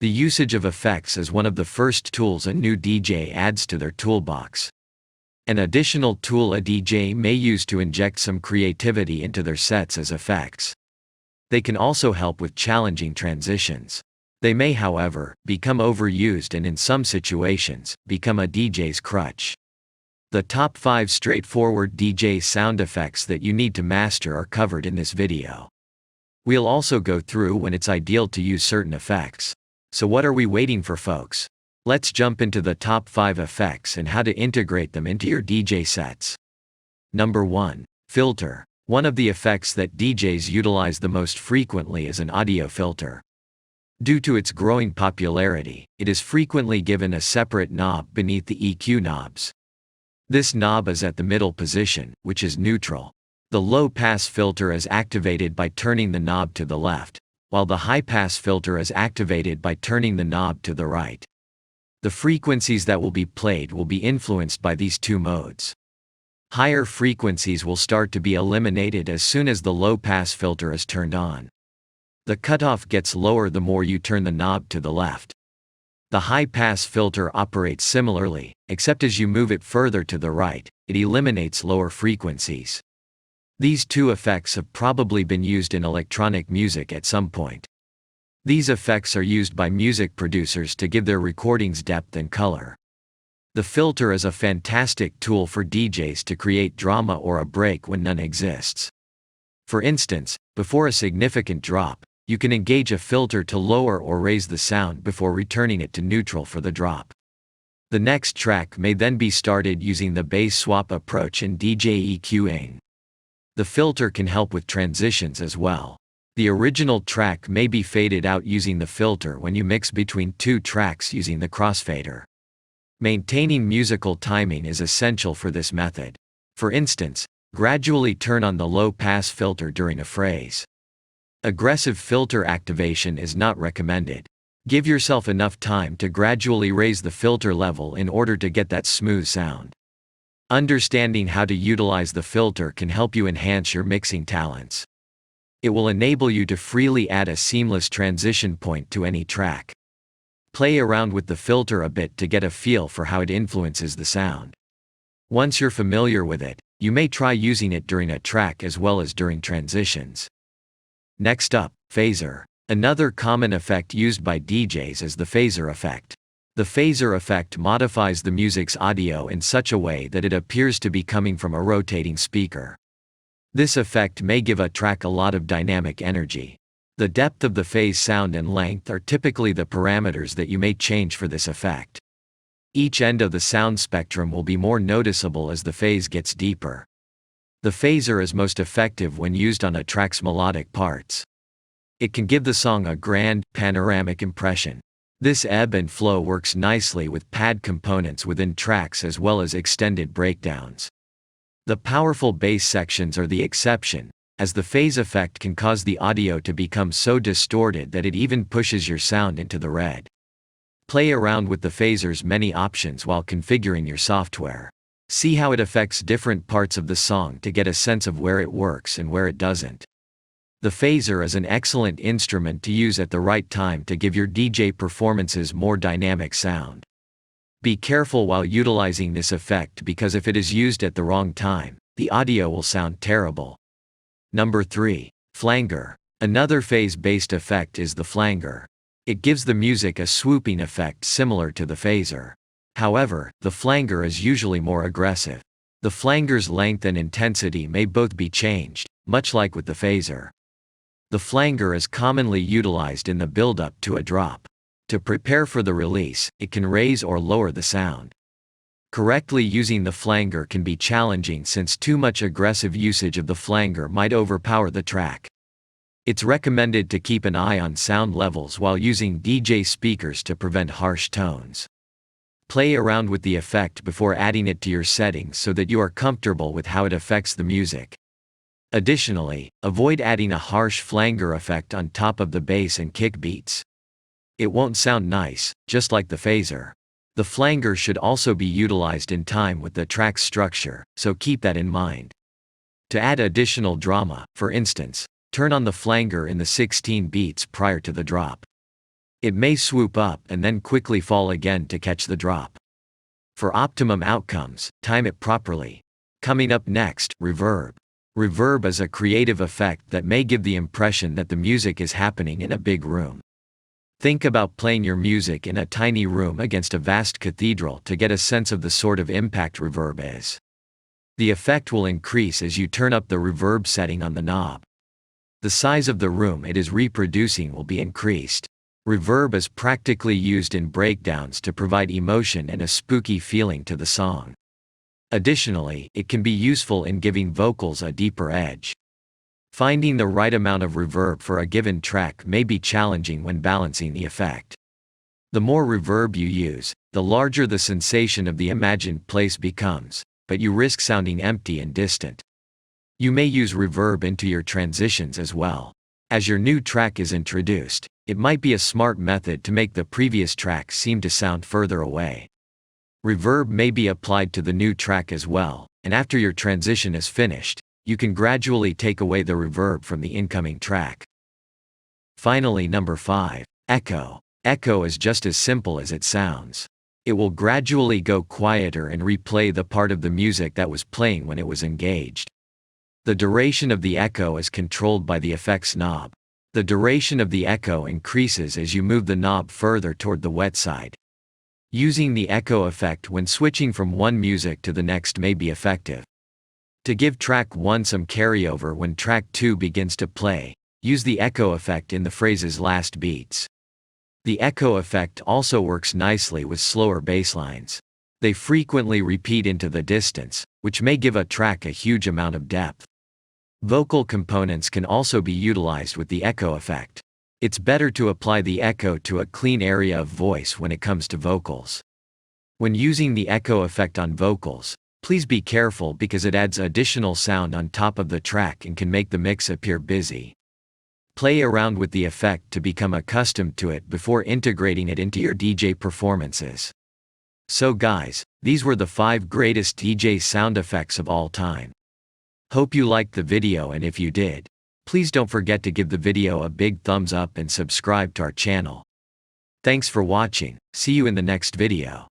The usage of effects is one of the first tools a new DJ adds to their toolbox. An additional tool a DJ may use to inject some creativity into their sets is effects. They can also help with challenging transitions. They may, however, become overused and in some situations, become a DJ's crutch. The top 5 straightforward DJ sound effects that you need to master are covered in this video. We'll also go through when it's ideal to use certain effects. So what are we waiting for, folks? Let's jump into the top 5 effects and how to integrate them into your DJ sets. Number 1. Filter. One of the effects that DJs utilize the most frequently is an audio filter. Due to its growing popularity, it is frequently given a separate knob beneath the EQ knobs. This knob is at the middle position, which is neutral. The low-pass filter is activated by turning the knob to the left, while the high-pass filter is activated by turning the knob to the right. The frequencies that will be played will be influenced by these two modes. Higher frequencies will start to be eliminated as soon as the low-pass filter is turned on. The cutoff gets lower the more you turn the knob to the left. The high-pass filter operates similarly, except as you move it further to the right, it eliminates lower frequencies. These two effects have probably been used in electronic music at some point. These effects are used by music producers to give their recordings depth and color. The filter is a fantastic tool for DJs to create drama or a break when none exists. For instance, before a significant drop, you can engage a filter to lower or raise the sound before returning it to neutral for the drop. The next track may then be started using the bass swap approach in DJ EQing. The filter can help with transitions as well. The original track may be faded out using the filter when you mix between two tracks using the crossfader. Maintaining musical timing is essential for this method. For instance, gradually turn on the low-pass filter during a phrase. Aggressive filter activation is not recommended. Give yourself enough time to gradually raise the filter level in order to get that smooth sound. Understanding how to utilize the filter can help you enhance your mixing talents. It will enable you to freely add a seamless transition point to any track. Play around with the filter a bit to get a feel for how it influences the sound. Once you're familiar with it, you may try using it during a track as well as during transitions. Next up, phaser. Another common effect used by DJs is the phaser effect. The phaser effect modifies the music's audio in such a way that it appears to be coming from a rotating speaker. This effect may give a track a lot of dynamic energy. The depth of the phase sound and length are typically the parameters that you may change for this effect. Each end of the sound spectrum will be more noticeable as the phase gets deeper. The phaser is most effective when used on a track's melodic parts. It can give the song a grand, panoramic impression. This ebb and flow works nicely with pad components within tracks as well as extended breakdowns. The powerful bass sections are the exception, as the phase effect can cause the audio to become so distorted that it even pushes your sound into the red. Play around with the phaser's many options while configuring your software. See how it affects different parts of the song to get a sense of where it works and where it doesn't. The phaser is an excellent instrument to use at the right time to give your DJ performances more dynamic sound. Be careful while utilizing this effect because if it is used at the wrong time, the audio will sound terrible. Number 3. Flanger. Another phase-based effect is the flanger. It gives the music a swooping effect similar to the phaser. However, the flanger is usually more aggressive. The flanger's length and intensity may both be changed, much like with the phaser. The flanger is commonly utilized in the build-up to a drop. To prepare for the release, it can raise or lower the sound. Correctly using the flanger can be challenging since too much aggressive usage of the flanger might overpower the track. It's recommended to keep an eye on sound levels while using DJ speakers to prevent harsh tones. Play around with the effect before adding it to your settings so that you are comfortable with how it affects the music. Additionally, avoid adding a harsh flanger effect on top of the bass and kick beats. It won't sound nice, just like the phaser. The flanger should also be utilized in time with the track's structure, so keep that in mind. To add additional drama, for instance, turn on the flanger in the 16 beats prior to the drop. It may swoop up and then quickly fall again to catch the drop. For optimum outcomes, time it properly. Coming up next, reverb. Reverb is a creative effect that may give the impression that the music is happening in a big room. Think about playing your music in a tiny room against a vast cathedral to get a sense of the sort of impact reverb is. The effect will increase as you turn up the reverb setting on the knob. The size of the room it is reproducing will be increased. Reverb is practically used in breakdowns to provide emotion and a spooky feeling to the song. Additionally, it can be useful in giving vocals a deeper edge. Finding the right amount of reverb for a given track may be challenging when balancing the effect. The more reverb you use, the larger the sensation of the imagined place becomes, but you risk sounding empty and distant. You may use reverb into your transitions as well. As your new track is introduced, it might be a smart method to make the previous track seem to sound further away. Reverb may be applied to the new track as well, and after your transition is finished, you can gradually take away the reverb from the incoming track. Finally, number 5. Echo. Echo is just as simple as it sounds. It will gradually go quieter and replay the part of the music that was playing when it was engaged. The duration of the echo is controlled by the effects knob. The duration of the echo increases as you move the knob further toward the wet side. Using the echo effect when switching from one music to the next may be effective. To give track 1 some carryover when track 2 begins to play, use the echo effect in the phrase's last beats. The echo effect also works nicely with slower basslines. They frequently repeat into the distance, which may give a track a huge amount of depth. Vocal components can also be utilized with the echo effect. It's better to apply the echo to a clean area of voice when it comes to vocals. When using the echo effect on vocals, please be careful because it adds additional sound on top of the track and can make the mix appear busy. Play around with the effect to become accustomed to it before integrating it into your DJ performances. So guys, these were the 5 greatest DJ sound effects of all time. Hope you liked the video, and if you did, please don't forget to give the video a big thumbs up and subscribe to our channel. Thanks for watching, see you in the next video.